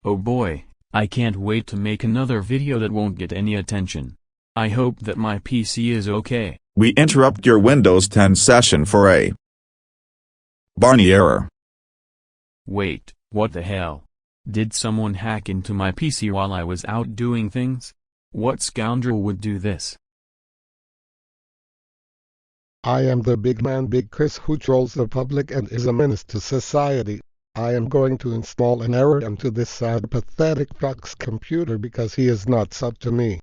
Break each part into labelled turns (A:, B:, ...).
A: Oh boy, I can't wait to make another video that won't get any attention. I hope that my PC is okay.
B: We interrupt your Windows 10 session for a Barney error.
A: Wait, what the hell? Did someone hack into my PC while I was out doing things? What scoundrel would do this?
C: I am the big man Big Chris who trolls the public and is a menace to society. I am going to install an error into this sad pathetic fuck's computer because he is not sub to me.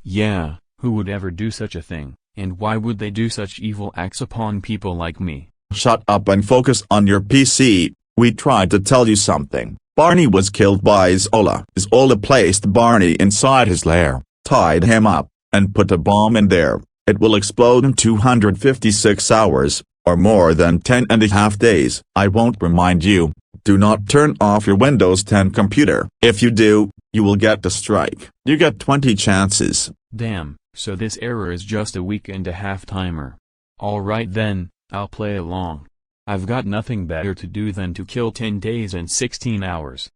A: Yeah, who would ever do such a thing, and why would they do such evil acts upon people like me?
B: Shut up and focus on your PC. We tried to tell you something. Barney was killed by Zola. Zola placed Barney inside his lair, tied him up, and put a bomb in there. It will explode in 256 hours, or more than 10.5 days. I won't remind you. Do not turn off your Windows 10 computer. If you do, you will get a strike. You get 20 chances.
A: Damn, so this error is just a week and a half timer. Alright then, I'll play along. I've got nothing better to do than to kill 10 days and 16 hours.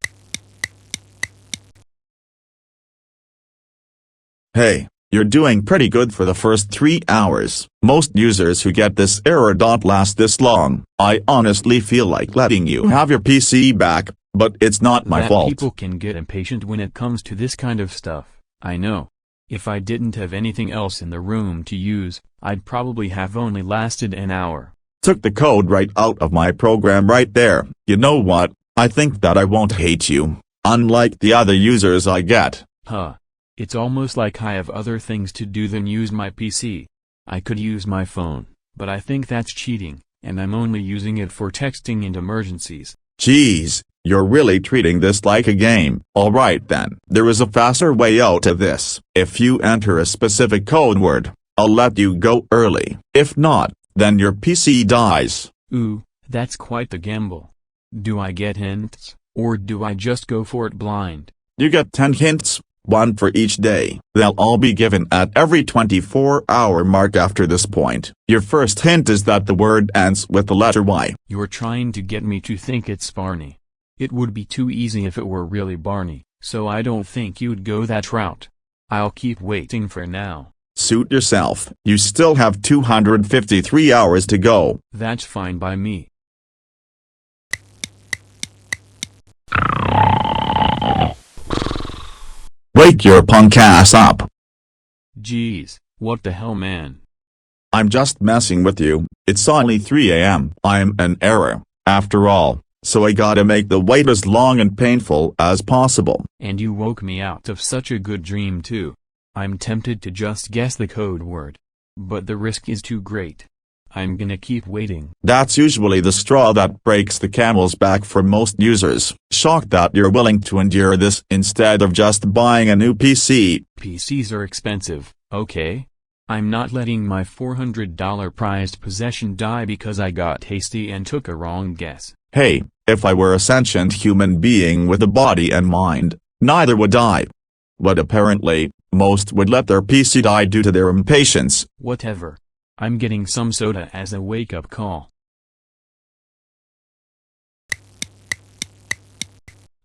B: Hey, you're doing pretty good for the first 3 hours. Most users who get this error don't last this long. I honestly feel like letting you have your PC back, but it's not my fault.
A: People can get impatient when it comes to this kind of stuff, I know. If I didn't have anything else in the room to use, I'd probably have only lasted an hour.
B: Took the code right out of my program right there. You know what, I think that I won't hate you, unlike the other users I get.
A: Huh. It's almost like I have other things to do than use my PC. I could use my phone, but I think that's cheating, and I'm only using it for texting and emergencies.
B: Jeez, you're really treating this like a game. Alright then, there is a faster way out of this. If you enter a specific code word, I'll let you go early. If not, then your PC dies.
A: Ooh, that's quite the gamble. Do I get hints, or do I just go for it blind?
B: You get 10 hints. One for each day. They'll all be given at every 24-hour mark after this point. Your first hint is that the word ends with the letter Y.
A: You're trying to get me to think it's Barney. It would be too easy if it were really Barney, so I don't think you'd go that route. I'll keep waiting for now.
B: Suit yourself. You still have 253 hours to go.
A: That's fine by me.
B: Wake your punk ass up.
A: Jeez, what the hell, man?
B: I'm just messing with you. It's only 3 a.m. I'm an error, after all, so I gotta make the wait as long and painful as possible.
A: And you woke me out of such a good dream too. I'm tempted to just guess the code word, but the risk is too great. I'm gonna keep waiting.
B: That's usually the straw that breaks the camel's back for most users. Shocked that you're willing to endure this instead of just buying a new PC.
A: PCs are expensive, okay? I'm not letting my $400 prized possession die because I got hasty and took a wrong guess.
B: Hey, if I were a sentient human being with a body and mind, neither would I. But apparently, most would let their PC die due to their impatience.
A: Whatever. I'm getting some soda as a wake-up call.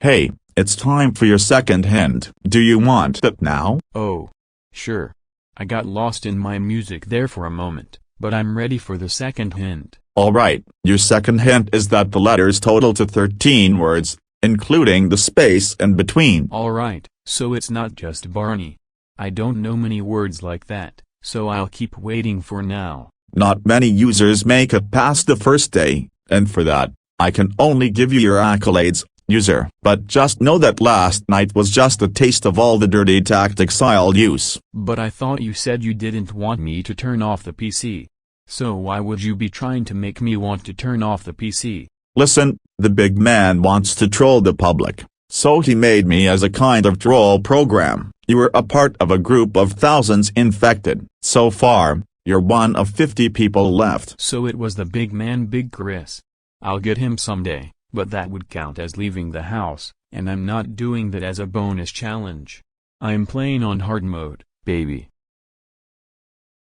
B: Hey, it's time for your second hint. Do you want it now?
A: Oh, sure. I got lost in my music there for a moment, but I'm ready for the second hint.
B: Alright, your second hint is that the letters total to 13 words, including the space in between.
A: Alright, so it's not just Barney. I don't know many words like that, so I'll keep waiting for now.
B: Not many users make it past the first day, and for that, I can only give you your accolades, user. But just know that last night was just a taste of all the dirty tactics I'll use.
A: But I thought you said you didn't want me to turn off the PC. So why would you be trying to make me want to turn off the PC?
B: Listen, the big man wants to troll the public, so he made me as a kind of troll program. You were a part of a group of thousands infected. So far, you're one of 50 people left.
A: So it was the big man Big Chris. I'll get him someday, but that would count as leaving the house, and I'm not doing that as a bonus challenge. I'm playing on hard mode, baby.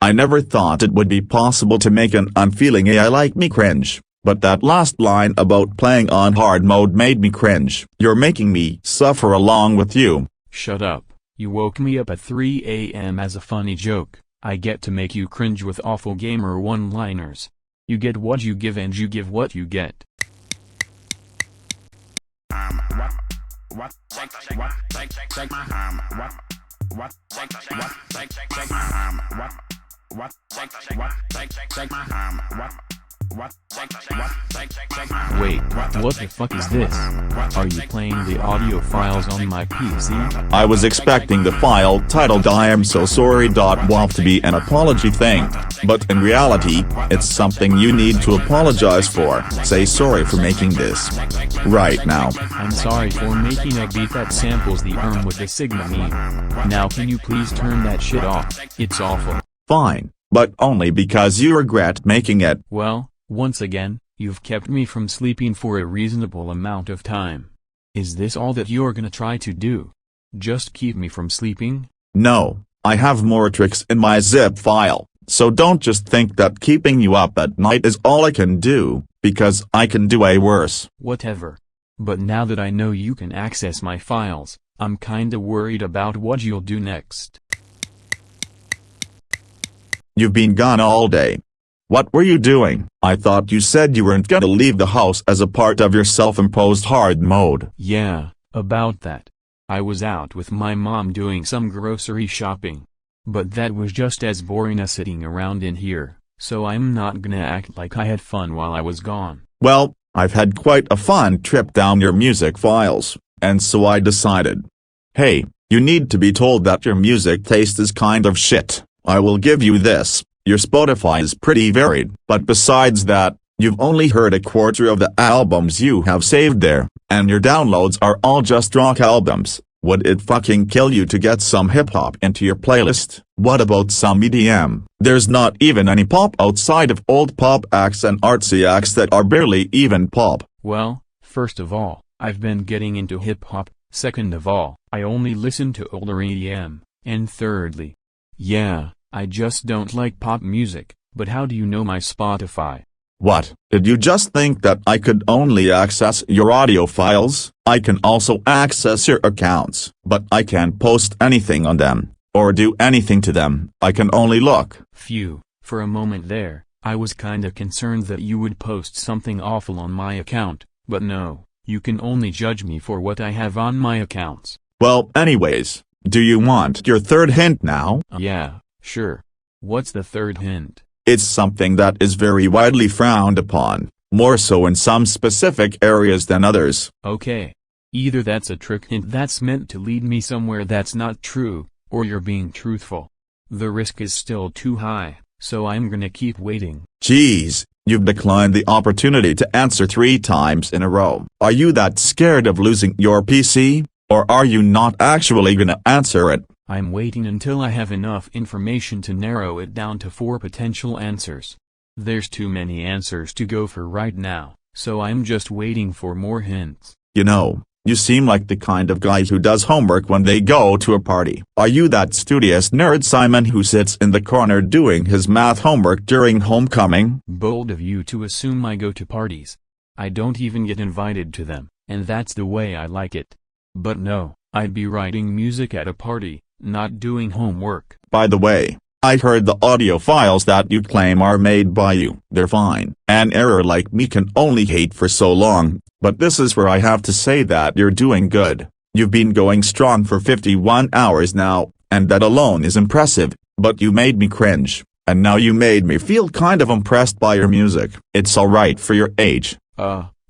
B: I never thought it would be possible to make an unfeeling AI like me cringe. but that last line about playing on hard mode made me cringe. You're making me suffer along with you.
A: Shut up. You woke me up at 3 a.m. as a funny joke. I get to make you cringe with awful gamer one-liners. You get what you give and you give what you get. Wait, what the fuck is this? Are you playing the audio files on my PC?
B: I was expecting the file titled I am so sorry.wav to be an apology thing, but in reality, it's something you need to apologize for. Say sorry for making this right now.
A: I'm sorry for making a beat that samples the with the Sigma meme. Now can you please turn that shit off? It's awful.
B: Fine, but only because you regret making it.
A: Well, once again, you've kept me from sleeping for a reasonable amount of time. Is this all that you're gonna try to do? Just keep me from sleeping?
B: No, I have more tricks in my zip file, so don't just think that keeping you up at night is all I can do, because I can do way worse.
A: Whatever. But now that I know you can access my files, I'm kinda worried about what you'll do next.
B: You've been gone all day. What were you doing? I thought you said you weren't gonna leave the house as a part of your self-imposed hard mode.
A: Yeah, about that. I was out with my mom doing some grocery shopping. But that was just as boring as sitting around in here, so I'm not gonna act like I had fun while I was gone.
B: Well, I've had quite a fun trip down your music files, and so I decided. Hey, you need to be told that your music taste is kind of shit. I will give you this. Your Spotify is pretty varied, but besides that, you've only heard a quarter of the albums you have saved there, and your downloads are all just rock albums. Would it fucking kill you to get some hip-hop into your playlist? What about some EDM? There's not even any pop outside of old pop acts and artsy acts that are barely even pop.
A: Well, first of all, I've been getting into hip-hop, second of all, I only listen to older EDM, and thirdly, yeah, I just don't like pop music. But how do you know my Spotify?
B: What, did you just think that I could only access your audio files? I can also access your accounts, but I can't post anything on them, or do anything to them. I can only look.
A: Phew, for a moment there, I was kinda concerned that you would post something awful on my account, but no, you can only judge me for what I have on my accounts.
B: Well, anyways, do you want your third hint now?
A: Yeah, sure. What's the third hint?
B: It's something that is very widely frowned upon, more so in some specific areas than others.
A: Okay. Either that's a trick hint that's meant to lead me somewhere that's not true, or you're being truthful. The risk is still too high, so I'm gonna keep waiting.
B: Jeez, you've declined the opportunity to answer 3 times in a row. Are you that scared of losing your PC, or are you not actually gonna answer it?
A: I'm waiting until I have enough information to narrow it down to 4 potential answers. There's too many answers to go for right now, so I'm just waiting for more hints.
B: You know, you seem like the kind of guy who does homework when they go to a party. Are you that studious nerd Simon who sits in the corner doing his math homework during homecoming?
A: Bold of you to assume I go to parties. I don't even get invited to them, and that's the way I like it. But no, I'd be writing music at a party, not doing homework.
B: By the way, I heard the audio files that you claim are made by you. They're fine. An error like me can only hate for so long, but this is where I have to say that you're doing good. You've been going strong for 51 hours now, and that alone is impressive, but you made me cringe, and now you made me feel kind of impressed by your music. It's alright for your age.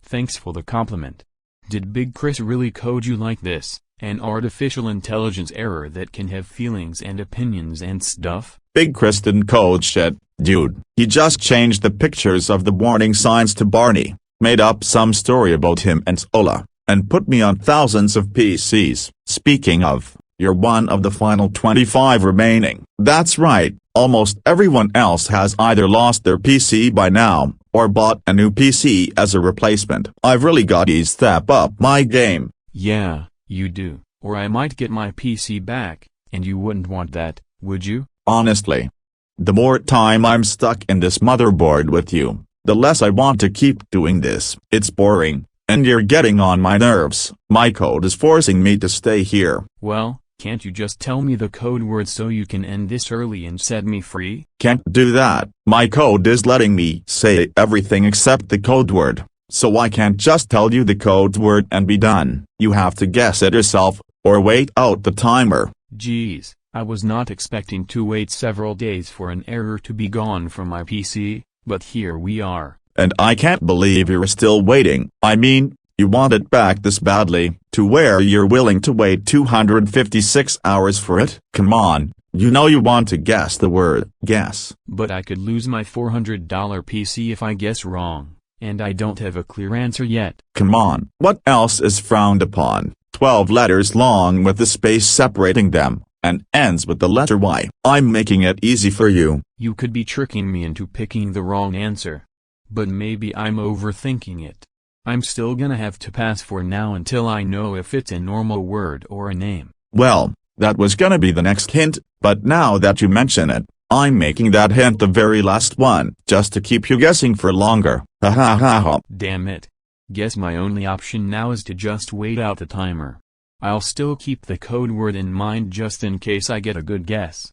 A: Thanks for the compliment. Did Big Chris really code you like this? An artificial intelligence error that can have feelings and opinions and stuff?
B: Big Chris didn't code shit, dude. He just changed the pictures of the warning signs to Barney, made up some story about him and Ola, and put me on thousands of PCs. Speaking of, you're one of the final 25 remaining. That's right, almost everyone else has either lost their PC by now, or bought a new PC as a replacement. I've really got to step up my game.
A: Yeah, you do, or I might get my PC back, and you wouldn't want that, would you?
B: Honestly, the more time I'm stuck in this motherboard with you, the less I want to keep doing this. It's boring, and you're getting on my nerves. My code is forcing me to stay here.
A: Well, can't you just tell me the code word so you can end this early and set me free?
B: Can't do that. My code is letting me say everything except the code word, so I can't just tell you the code word and be done. You have to guess it yourself, or wait out the timer.
A: Jeez, I was not expecting to wait several days for an error to be gone from my PC, but here we are.
B: And I can't believe you're still waiting. I mean, you want it back this badly, to where you're willing to wait 256 hours for it? Come on, you know you want to guess the word, guess.
A: But I could lose my $400 PC if I guess wrong, and I don't have a clear answer yet.
B: Come on, what else is frowned upon? 12 letters long with a space separating them, and ends with the letter Y. I'm making it easy for you.
A: You could be tricking me into picking the wrong answer. But maybe I'm overthinking it. I'm still gonna have to pass for now until I know if it's a normal word or a name.
B: Well, that was gonna be the next hint, but now that you mention it, I'm making that hint the very last one, just to keep you guessing for longer. Ha ha ha ha.
A: Damn it. Guess my only option now is to just wait out the timer. I'll still keep the code word in mind just in case I get a good guess.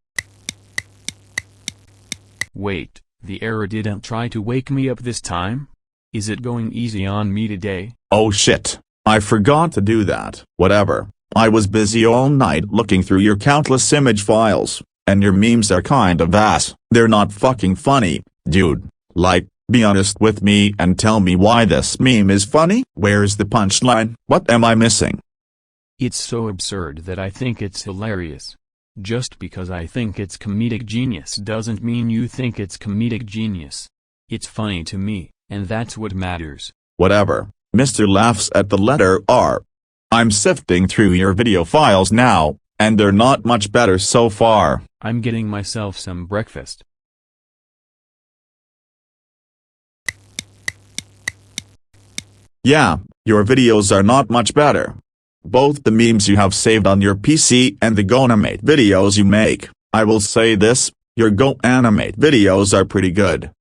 A: Wait, the error didn't try to wake me up this time? Is it going easy on me today?
B: Oh shit, I forgot to do that. Whatever, I was busy all night looking through your countless image files, and your memes are kind of ass. They're not fucking funny, dude. Like, be honest with me and tell me why this meme is funny. Where's the punchline? What am I missing?
A: It's so absurd that I think it's hilarious. Just because I think it's comedic genius doesn't mean you think it's comedic genius. It's funny to me, and that's what matters.
B: Whatever, Mr. laughs at the letter R. I'm sifting through your video files now, and they're not much better so far.
A: I'm getting myself some breakfast.
B: Yeah, your videos are not much better. Both the memes you have saved on your PC and the Animate videos you make. I will say this, your Animate videos are pretty good.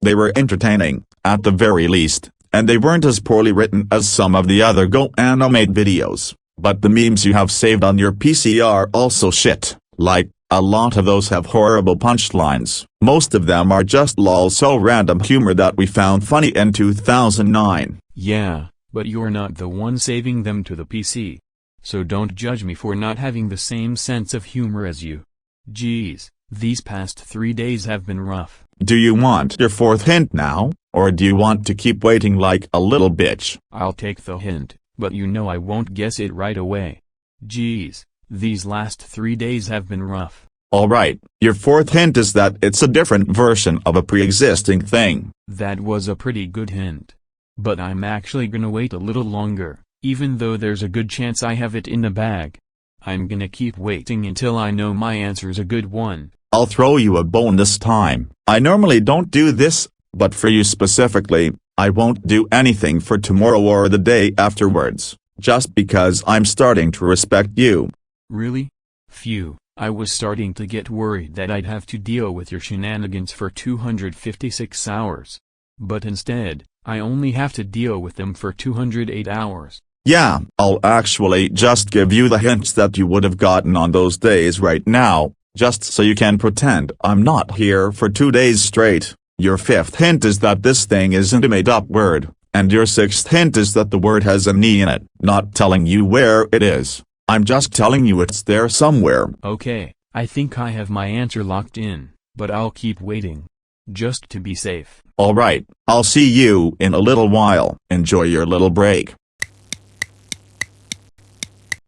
B: They were entertaining, at the very least, and they weren't as poorly written as some of the other Animate videos. But the memes you have saved on your PC are also shit. Like, a lot of those have horrible punchlines. Most of them are just lol so random humor that we found funny in 2009.
A: Yeah, but you're not the one saving them to the PC. So don't judge me for not having the same sense of humor as you. Geez, these past 3 days have been rough.
B: Do you want your fourth hint now, or do you want to keep waiting like a little bitch?
A: I'll take the hint, but you know I won't guess it right away. Geez, these last 3 days have been rough.
B: Alright, your fourth hint is that it's a different version of a pre-existing thing.
A: That was a pretty good hint. But I'm actually gonna wait a little longer, even though there's a good chance I have it in the bag. I'm gonna keep waiting until I know my answer's a good one.
B: I'll throw you a bone this time. I normally don't do this, but for you specifically, I won't do anything for tomorrow or the day afterwards, just because I'm starting to respect you.
A: Really? Phew, I was starting to get worried that I'd have to deal with your shenanigans for 256 hours. But instead, I only have to deal with them for 208 hours.
B: Yeah, I'll actually just give you the hints that you would have gotten on those days right now, just so you can pretend I'm not here for 2 days straight. Your fifth hint is that this thing isn't a made-up word, and your sixth hint is that the word has an E in it. Not telling you where it is, I'm just telling you it's there somewhere.
A: Okay, I think I have my answer locked in, but I'll keep waiting. Just to be safe.
B: Alright, I'll see you in a little while. Enjoy your little break.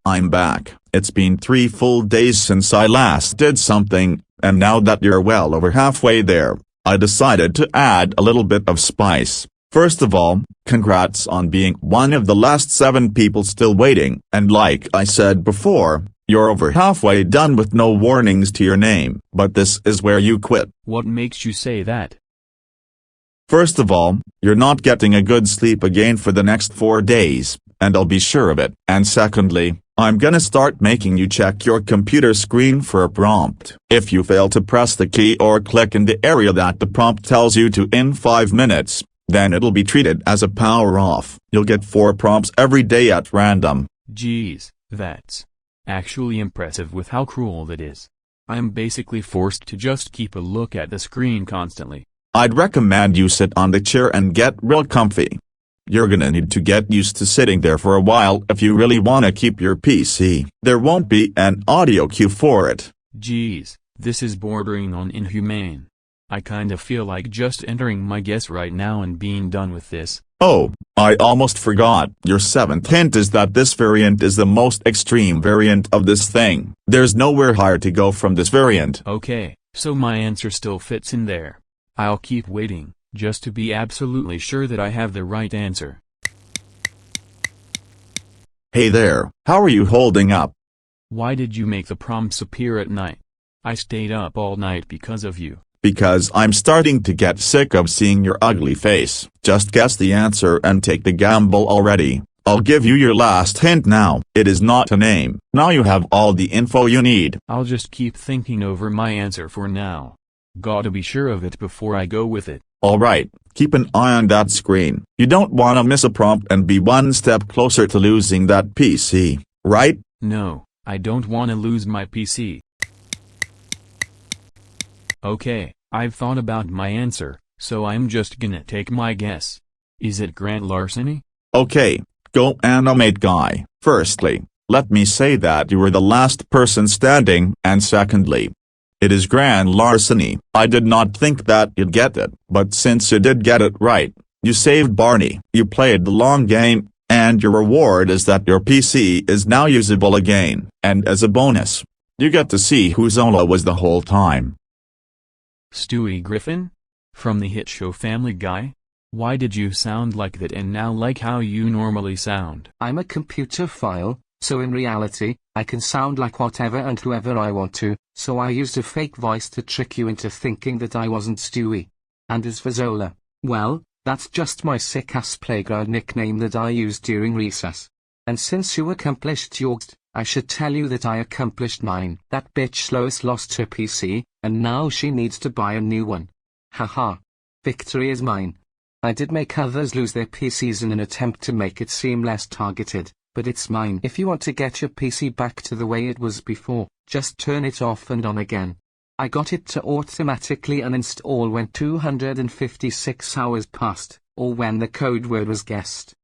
B: I'm back. It's been 3 full days since I last did something, and now that you're well over halfway there, I decided to add a little bit of spice. First of all, congrats on being one of the last 7 people still waiting, and like I said before, you're over halfway done with no warnings to your name. But this is where you quit.
A: What makes you say that?
B: First of all, you're not getting a good sleep again for the next 4 days, and I'll be sure of it. And secondly, I'm gonna start making you check your computer screen for a prompt. If you fail to press the key or click in the area that the prompt tells you to in 5 minutes, Then it'll be treated as a power off. You'll get 4 prompts every day at random.
A: Geez, that's actually impressive with how cruel that is. I'm basically forced to just keep a look at the screen constantly.
B: I'd recommend you sit on the chair and get real comfy. You're gonna need to get used to sitting there for a while if you really wanna keep your PC. There won't be an audio cue for it.
A: Geez, this is bordering on inhumane. I kinda feel like just entering my guess right now and being done with this.
B: Oh, I almost forgot. Your 7th hint is that this variant is the most extreme variant of this thing. There's nowhere higher to go from this variant.
A: Okay, so my answer still fits in there. I'll keep waiting, just to be absolutely sure that I have the right answer.
B: Hey there, how are you holding up?
A: Why did you make the prompts appear at night? I stayed up all night because of you.
B: Because I'm starting to get sick of seeing your ugly face. Just guess the answer and take the gamble already. I'll give you your last hint now. It is not a name. Now you have all the info you need.
A: I'll just keep thinking over my answer for now. Gotta be sure of it before I go with it.
B: Alright, keep an eye on that screen. You don't wanna miss a prompt and be one step closer to losing that PC, right?
A: No, I don't wanna lose my PC. Okay, I've thought about my answer, so I'm just gonna take my guess. Is it grand larceny?
B: Okay, go Animate guy. Firstly, let me say that you were the last person standing, and secondly, it is grand larceny. I did not think that you'd get it, but since you did get it right, you saved Barney. You played the long game, and your reward is that your PC is now usable again, and as a bonus, you get to see who Zola was the whole time.
A: Stewie Griffin? From the hit show Family Guy? Why did you sound like that and now like how you normally sound?
D: I'm a computer file, so in reality, I can sound like whatever and whoever I want to, so I used a fake voice to trick you into thinking that I wasn't Stewie. And as for Zola, well, that's just my sick-ass playground nickname that I used during recess. And since you accomplished yours, I should tell you that I accomplished mine. That bitch Lois lost her PC, and now she needs to buy a new one. Haha. Victory is mine. I did make others lose their PCs in an attempt to make it seem less targeted, but it's mine. If you want to get your PC back to the way it was before, just turn it off and on again. I got it to automatically uninstall when 256 hours passed, or when the code word was guessed.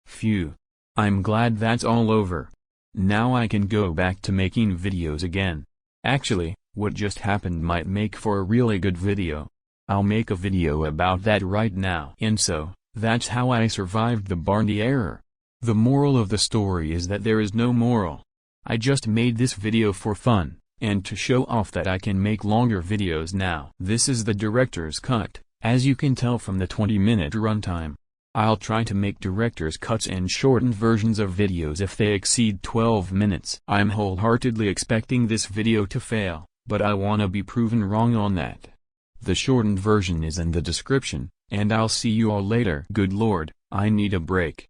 A: Phew. I'm glad that's all over. Now I can go back to making videos again. Actually, what just happened might make for a really good video. I'll make a video about that right now. And so, that's how I survived the Barney Error. The moral of the story is that there is no moral. I just made this video for fun, and to show off that I can make longer videos now. This is the director's cut, as you can tell from the 20-minute runtime. I'll try to make director's cuts and shortened versions of videos if they exceed 12 minutes. I'm wholeheartedly expecting this video to fail, but I wanna be proven wrong on that. The shortened version is in the description, and I'll see you all later. Good lord, I need a break.